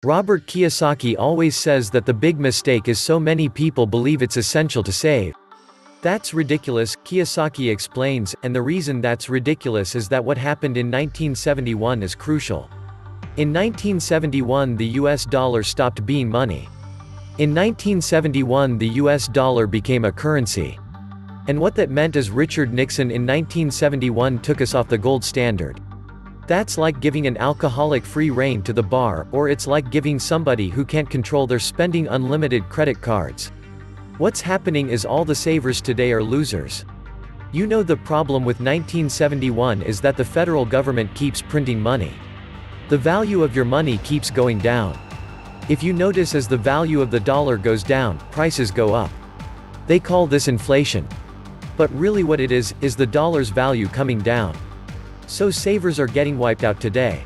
Robert Kiyosaki always says that the big mistake is so many people believe it's essential to save. That's ridiculous, Kiyosaki explains, and the reason that's ridiculous is that what happened in 1971 is crucial. In 1971 the US dollar stopped being money. In 1971 the US dollar became a currency. And what that meant is Richard Nixon in 1971 took us off the gold standard. That's like giving an alcoholic free rein to the bar, or it's like giving somebody who can't control their spending unlimited credit cards. What's happening is all the savers today are losers. You know, the problem with 1971 is that the federal government keeps printing money. The value of your money keeps going down. If you notice, as the value of the dollar goes down, prices go up. They call this inflation. But really what it is the dollar's value coming down. So savers are getting wiped out today.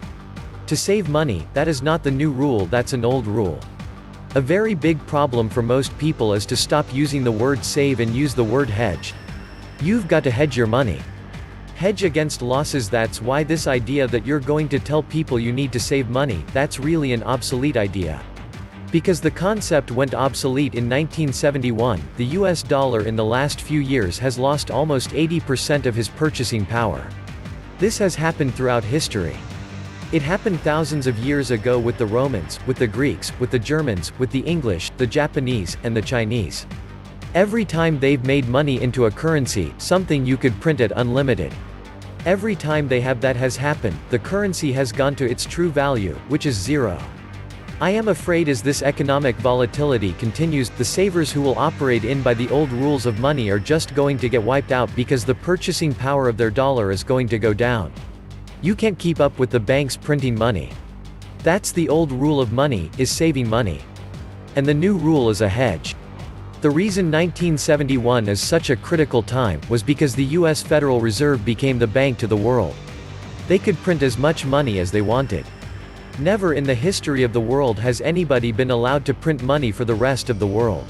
To save money, that is not the new rule, that's an old rule. A very big problem for most people is to stop using the word save and use the word hedge. You've got to hedge your money. Hedge against losses. That's why this idea that you're going to tell people you need to save money, that's really an obsolete idea. Because the concept went obsolete in 1971, the US dollar in the last few years has lost almost 80% of his purchasing power. This has happened throughout history. It happened thousands of years ago with the Romans, with the Greeks, with the Germans, with the English, the Japanese, and the Chinese. Every time they've made money into a currency, something you could print at unlimited. Every time they have, that has happened, the currency has gone to its true value, which is zero. I am afraid as this economic volatility continues, the savers who will operate in by the old rules of money are just going to get wiped out because the purchasing power of their dollar is going to go down. You can't keep up with the banks printing money. That's the old rule of money, is saving money. And the new rule is a hedge. The reason 1971 is such a critical time was because the US Federal Reserve became the bank to the world. They could print as much money as they wanted. Never in the history of the world has anybody been allowed to print money for the rest of the world.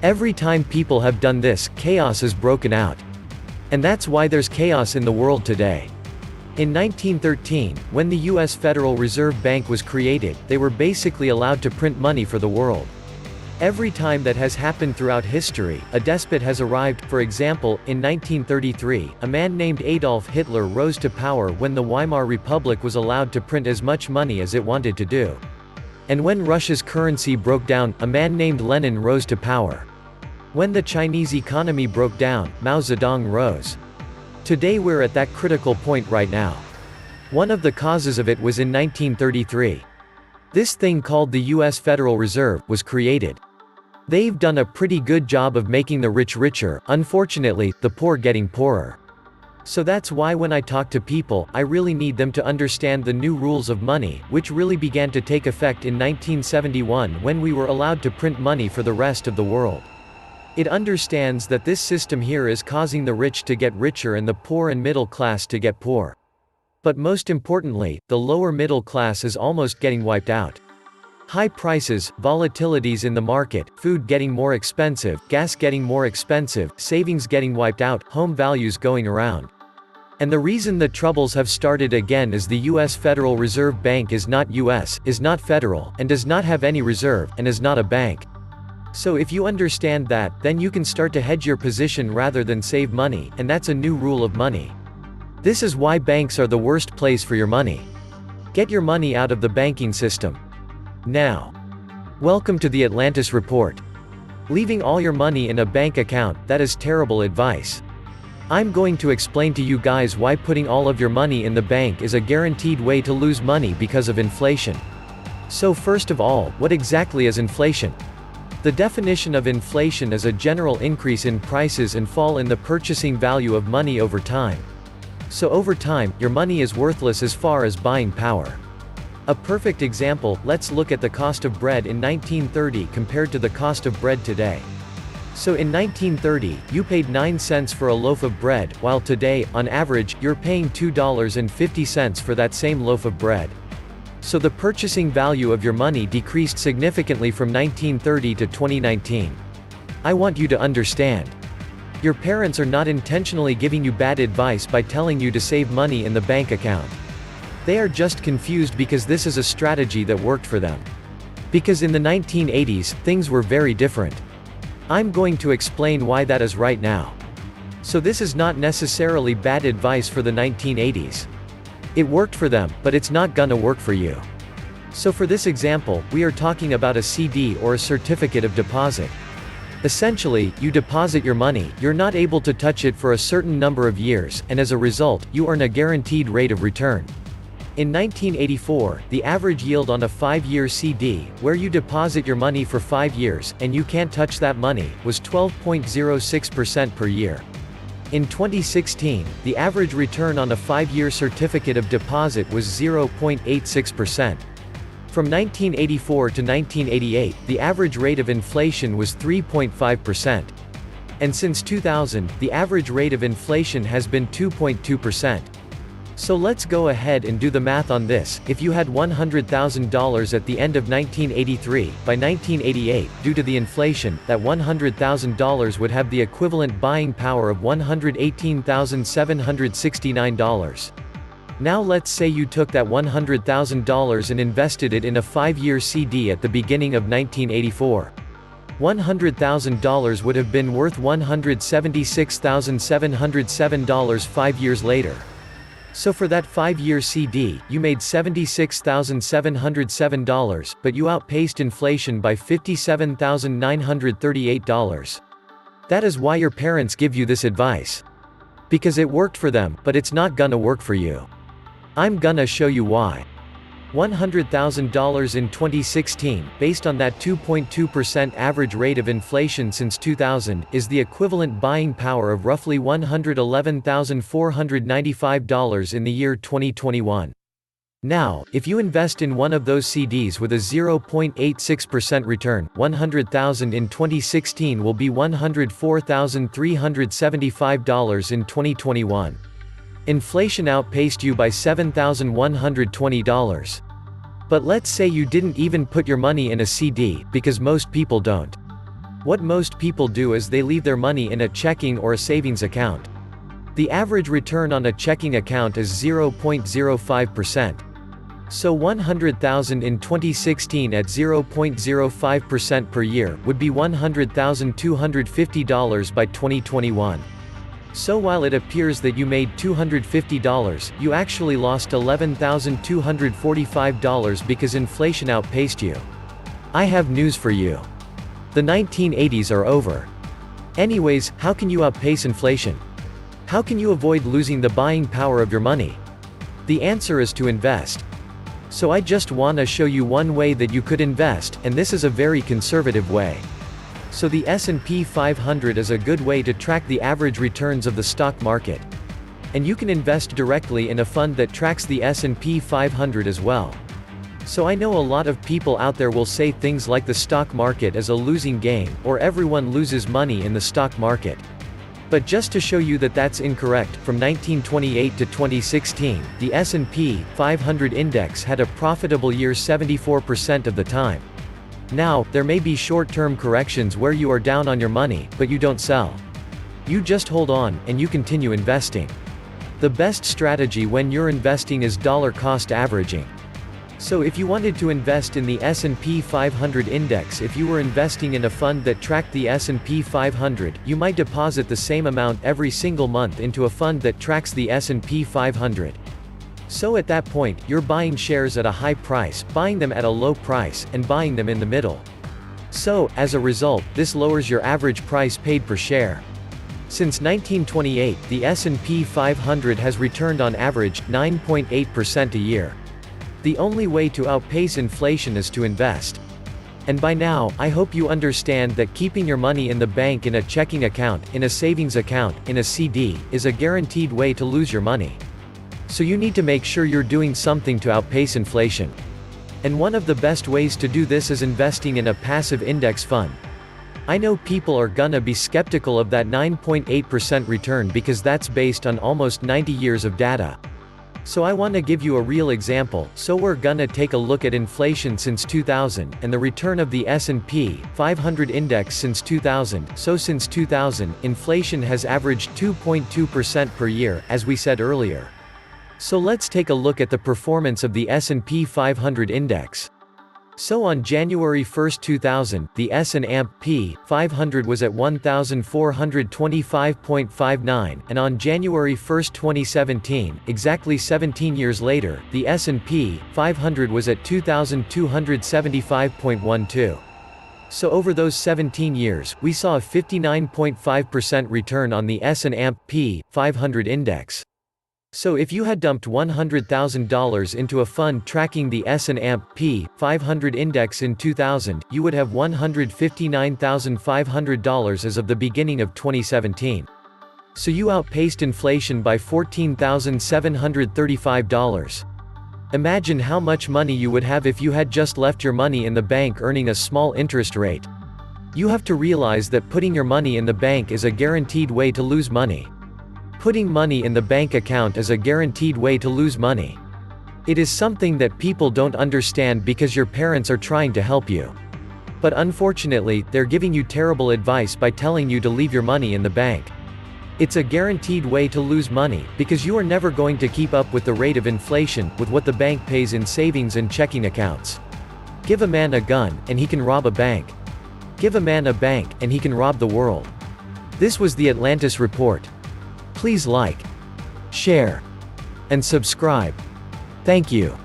Every time people have done this, chaos is broken out. And that's why there's chaos in the world today. In 1913, when the US Federal Reserve Bank was created, they were basically allowed to print money for the world. Every time that has happened throughout history, a despot has arrived. For example, in 1933, a man named Adolf Hitler rose to power when the Weimar Republic was allowed to print as much money as it wanted to do. And when Russia's currency broke down, a man named Lenin rose to power. When the Chinese economy broke down, Mao Zedong rose. Today we're at that critical point right now. One of the causes of it was in 1933. This thing called the US Federal Reserve was created. They've done a pretty good job of making the rich richer, unfortunately, the poor getting poorer. So that's why when I talk to people, I really need them to understand the new rules of money, which really began to take effect in 1971 when we were allowed to print money for the rest of the world. It understands that this system here is causing the rich to get richer and the poor and middle class to get poor. But most importantly, the lower middle class is almost getting wiped out. High prices, volatilities in the market, food getting more expensive, gas getting more expensive, savings getting wiped out, home values going around. And the reason the troubles have started again is the US Federal Reserve Bank is not US, is not federal, and does not have any reserve, and is not a bank. So if you understand that, then you can start to hedge your position rather than save money, and that's a new rule of money. This is why banks are the worst place for your money. Get your money out of the banking system. Now. Welcome to the Atlantis Report. Leaving all your money in a bank account, that is terrible advice. I'm going to explain to you guys why putting all of your money in the bank is a guaranteed way to lose money because of inflation. So first of all, what exactly is inflation? The definition of inflation is a general increase in prices and fall in the purchasing value of money over time. So over time, your money is worthless as far as buying power. A perfect example, let's look at the cost of bread in 1930 compared to the cost of bread today. So in 1930, you paid 9 cents for a loaf of bread, while today, on average, you're paying $2.50 for that same loaf of bread. So the purchasing value of your money decreased significantly from 1930 to 2019. I want you to understand. Your parents are not intentionally giving you bad advice by telling you to save money in the bank account. They are just confused because this is a strategy that worked for them. Because in the 1980s, things were very different. I'm going to explain why that is right now. So this is not necessarily bad advice for the 1980s. It worked for them, but it's not gonna work for you. So for this example, we are talking about a CD or a certificate of deposit. Essentially, you deposit your money, you're not able to touch it for a certain number of years, and as a result, you earn a guaranteed rate of return. In 1984, the average yield on a 5-year CD, where you deposit your money for 5 years, and you can't touch that money, was 12.06% per year. In 2016, the average return on a 5-year certificate of deposit was 0.86%. From 1984 to 1988, the average rate of inflation was 3.5%. And since 2000, the average rate of inflation has been 2.2%. So let's go ahead and do the math on this. If you had $100,000 at the end of 1983, by 1988, due to the inflation, that $100,000 would have the equivalent buying power of $118,769. Now let's say you took that $100,000 and invested it in a 5-year CD at the beginning of 1984. $100,000 would have been worth $176,707 5 years later. So for that 5-year CD, you made $76,707, but you outpaced inflation by $57,938. That is why your parents give you this advice. Because it worked for them, but it's not gonna work for you. I'm gonna show you why. $100,000 in 2016, based on that 2.2% average rate of inflation since 2000, is the equivalent buying power of roughly $111,495 in the year 2021. Now, if you invest in one of those CDs with a 0.86% return, $100,000 in 2016 will be $104,375 in 2021. Inflation outpaced you by $7,120. But let's say you didn't even put your money in a CD, because most people don't. What most people do is they leave their money in a checking or a savings account. The average return on a checking account is 0.05%. So $100,000 in 2016 at 0.05% per year would be $100,250 by 2021. So while it appears that you made $250, you actually lost $11,245 because inflation outpaced you. I have news for you. The 1980s are over. Anyways, how can you outpace inflation? How can you avoid losing the buying power of your money? The answer is to invest. So I just wanna show you one way that you could invest, and this is a very conservative way. So the S&P 500 is a good way to track the average returns of the stock market. And you can invest directly in a fund that tracks the S&P 500 as well. So I know a lot of people out there will say things like the stock market is a losing game, or everyone loses money in the stock market. But just to show you that that's incorrect, from 1928 to 2016, the S&P 500 index had a profitable year 74% of the time. Now, there may be short-term corrections where you are down on your money, but you don't sell. You just hold on, and you continue investing. The best strategy when you're investing is dollar cost averaging. So if you wanted to invest in the S&P 500 index, if you were investing in a fund that tracked the S&P 500, you might deposit the same amount every single month into a fund that tracks the S&P 500. So at that point, you're buying shares at a high price, buying them at a low price, and buying them in the middle. So, as a result, this lowers your average price paid per share. Since 1928, the S&P 500 has returned on average 9.8% a year. The only way to outpace inflation is to invest. And by now, I hope you understand that keeping your money in the bank in a checking account, in a savings account, in a CD, is a guaranteed way to lose your money. So you need to make sure you're doing something to outpace inflation. And one of the best ways to do this is investing in a passive index fund. I know people are gonna be skeptical of that 9.8% return because that's based on almost 90 years of data. So I want to give you a real example. So we're gonna take a look at inflation since 2000, and the return of the S&P 500 index since 2000. So since 2000, inflation has averaged 2.2% per year, as we said earlier. So let's take a look at the performance of the S&P 500 index. So on January 1, 2000, the S&P 500 was at 1,425.59, and on January 1, 2017, exactly 17 years later, the S&P 500 was at 2,275.12. So over those 17 years, we saw a 59.5% return on the S&P 500 index. So if you had dumped $100,000 into a fund tracking the S&P 500 index in 2000, you would have $159,500 as of the beginning of 2017. So you outpaced inflation by $14,735. Imagine how much money you would have if you had just left your money in the bank earning a small interest rate. You have to realize that putting your money in the bank is a guaranteed way to lose money. Putting money in the bank account is a guaranteed way to lose money. It is something that people don't understand because your parents are trying to help you. But unfortunately, they're giving you terrible advice by telling you to leave your money in the bank. It's a guaranteed way to lose money, because you are never going to keep up with the rate of inflation, with what the bank pays in savings and checking accounts. Give a man a gun, and he can rob a bank. Give a man a bank, and he can rob the world. This was the Atlantis Report. Please like, share, and subscribe. Thank you.